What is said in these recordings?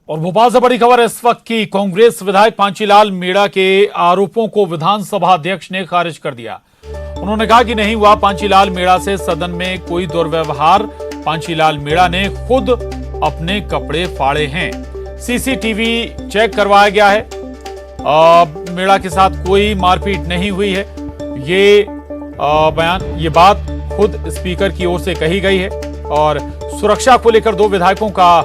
और भोपाल से बड़ी खबर इस वक्त की। कांग्रेस विधायक पांचीलाल मीणा के आरोपों को विधानसभा अध्यक्ष ने खारिज कर दिया। उन्होंने कहा कि नहीं हुआ पांचीलाल मीणा से सदन में कोई दुर्व्यवहार। पांचीलाल मीणा ने खुद अपने कपड़े फाड़े हैं। सीसीटीवी चेक करवाया गया है। मीणा के साथ कोई मारपीट नहीं हुई है। ये बात खुद स्पीकर की ओर से कही गई है और सुरक्षा को लेकर 2 विधायकों का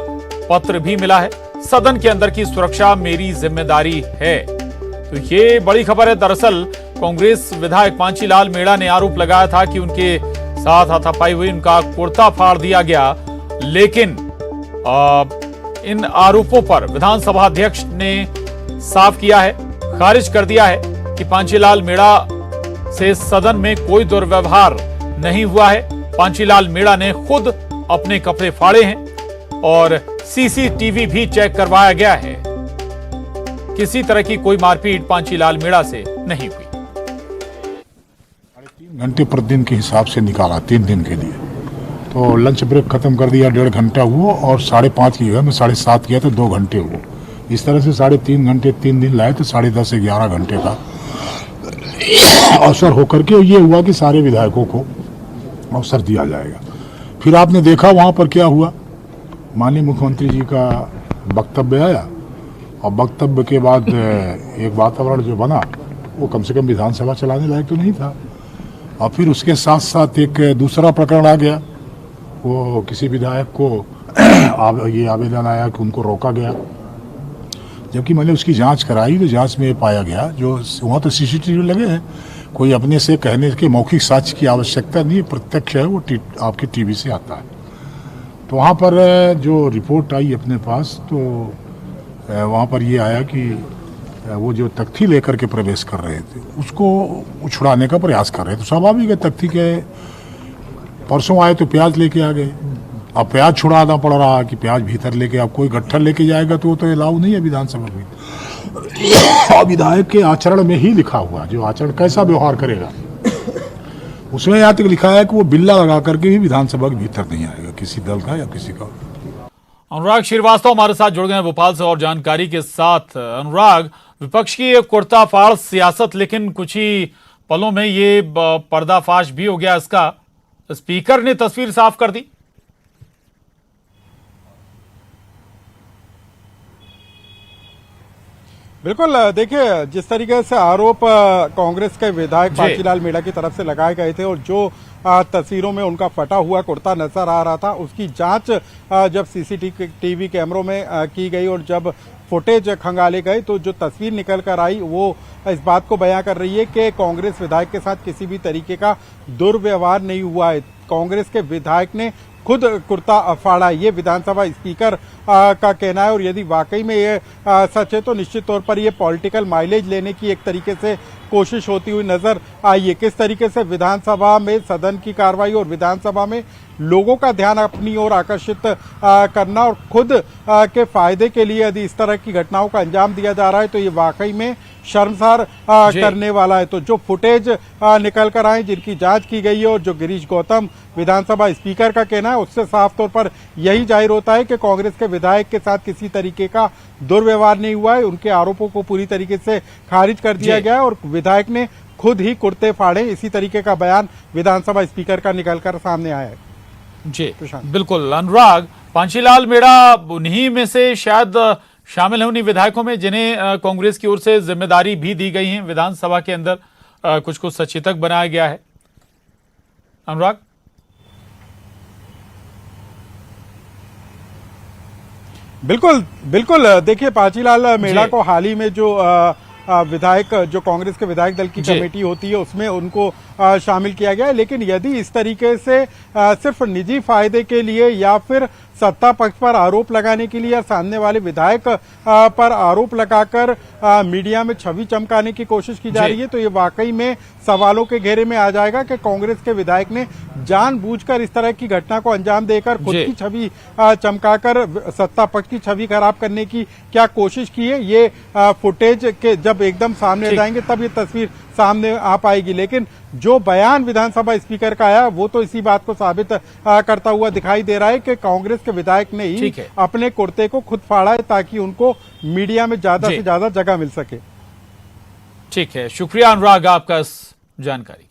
पत्र भी मिला है। सदन के अंदर की सुरक्षा मेरी जिम्मेदारी है। तो ये बड़ी खबर है। दरअसल कांग्रेस विधायक पांचीलाल मीणा ने आरोप लगाया था कि उनके साथ हाथापाई हुई, उनका कुर्ता फाड़ दिया गया। लेकिन इन आरोपों पर विधानसभा अध्यक्ष ने साफ किया है, खारिज कर दिया है कि पांचीलाल मीणा से सदन में कोई दुर्व्यवहार नहीं हुआ है। पांचीलाल मीणा ने खुद अपने कपड़े फाड़े हैं और सीसीटीवी भी चेक करवाया गया है। किसी तरह की कोई मारपीट पांचीलाल मीणा से नहीं हुई। 3 घंटे प्रतिदिन के हिसाब से निकाला 3 दिन के लिए, तो लंच ब्रेक खत्म कर दिया, 1.5 घंटा हुआ और 5:30 की जगह मैं 7:30 किया तो 2 घंटे हुआ। इस तरह से 3.5 घंटे 3 दिन लाए तो 10.5 से 11 घंटे का अवसर होकर के ये हुआ कि सारे विधायकों को अवसर दिया जाएगा। फिर आपने देखा वहां पर क्या हुआ। माननीय मुख्यमंत्री जी का वक्तव्य आया और वक्तव्य के बाद एक वातावरण जो बना वो कम से कम विधानसभा चलाने लायक तो नहीं था। और फिर उसके साथ साथ एक दूसरा प्रकरण आ गया। वो किसी विधायक को ये आवेदन आया कि उनको रोका गया, जबकि मैंने उसकी जांच कराई तो जांच में पाया गया जो वहाँ तो सीसीटीवी लगे हैं, कोई अपने से कहने के मौखिक साक्ष्य की आवश्यकता नहीं, प्रत्यक्ष है, वो आपके टीवी से आता है। तो वहाँ पर जो रिपोर्ट आई अपने पास तो वहाँ पर ये आया कि वो जो तख्ती लेकर के प्रवेश कर रहे थे उसको उछड़ाने का प्रयास कर रहे थे। स्वाभाविक है, तख्ती के परसों आए तो प्याज लेके आ गए। अब प्याज छुड़ाना पड़ रहा कि प्याज भीतर लेके, अब कोई गट्ठर लेके जाएगा तो वो तो अलाउ नहीं है विधानसभा में। विधायक के आचरण में ही लिखा हुआ, जो आचरण कैसा व्यवहार करेगा उसमें यहाँ तक लिखा है कि वो बिल्ला लगा करके भी विधानसभा के भीतर नहीं आएगा, किसी दल का या किसी का। अनुराग श्रीवास्तव हमारे साथ जुड़ गए हैं भोपाल से और जानकारी के साथ। अनुराग, विपक्ष की ये कुर्ता फाड़ सियासत, लेकिन कुछ ही पलों में ये पर्दाफाश भी हो गया इसका। स्पीकर ने तस्वीर साफ कर दी। बिल्कुल, देखिए जिस तरीके से आरोप कांग्रेस के विधायक पांचीलाल मीणा की तरफ से लगाए गए थे और जो तस्वीरों में उनका फटा हुआ कुर्ता नजर आ रहा था, उसकी जांच जब सीसीटीवी कैमरों में की गई और जब फुटेज खंगाले गए तो जो तस्वीर निकल कर आई वो इस बात को बयां कर रही है कि कांग्रेस विधायक के साथ किसी भी तरीके का दुर्व्यवहार नहीं हुआ है। कांग्रेस के विधायक ने खुद कुर्ता फाड़ा, ये विधानसभा स्पीकर का कहना है। और यदि वाकई में ये सच है तो निश्चित तौर पर ये पॉलिटिकल माइलेज लेने की एक तरीके से कोशिश होती हुई नजर आई है। किस तरीके से विधानसभा में सदन की कार्रवाई और विधानसभा में लोगों का ध्यान अपनी ओर आकर्षित करना और खुद के फायदे के लिए यदि इस तरह की घटनाओं का अंजाम दिया जा रहा है तो ये वाकई में शर्मसार करने वाला है। तो जो फुटेज निकल कर आए, जिनकी जांच की गई है और जो गिरीश गौतम विधानसभा स्पीकर का कहना है, उससे साफ तौर पर यही जाहिर होता है कि कांग्रेस के विधायक के साथ किसी तरीके का दुर्व्यवहार नहीं हुआ है। उनके आरोपों को पूरी तरीके से खारिज कर दिया गया है और विधायक ने खुद ही कुर्ते फाड़े, इसी तरीके का बयान विधानसभा स्पीकर का निकलकर सामने आया है। जी बिल्कुल अनुराग, पांचीलाल मीणा उन्हीं में से शायद शामिल है, उन्हीं विधायकों में जिन्हें कांग्रेस की ओर से जिम्मेदारी भी दी गई है। विधानसभा के अंदर कुछ सचेतक बनाया गया है। अनुराग, बिल्कुल बिल्कुल, देखिए पांचीलाल मीणा को हाल ही में जो विधायक, जो कांग्रेस के विधायक दल की कमेटी होती है उसमें उनको शामिल किया गया है। लेकिन यदि इस तरीके से सिर्फ निजी फायदे के लिए या फिर सत्ता पक्ष पर आरोप लगाने के लिए या सामने वाले विधायक पर आरोप लगाकर मीडिया में छवि चमकाने की कोशिश की जा रही है तो ये वाकई में सवालों के घेरे में आ जाएगा कि कांग्रेस के विधायक ने जानबूझकर इस तरह की घटना को अंजाम देकर खुद की छवि चमकाकर सत्ता पक्ष की छवि खराब करने की क्या कोशिश की है। ये फुटेज के जब एकदम सामने आ जाएंगे तब ये तस्वीर सामने आ पाएगी। लेकिन जो बयान विधानसभा स्पीकर का आया वो तो इसी बात को साबित करता हुआ दिखाई दे रहा है कि कांग्रेस के विधायक ने ही अपने कुर्ते को खुद फाड़ा है ताकि उनको मीडिया में ज्यादा से ज्यादा जगह मिल सके। ठीक है, शुक्रिया अनुराग आपका इस जानकारी।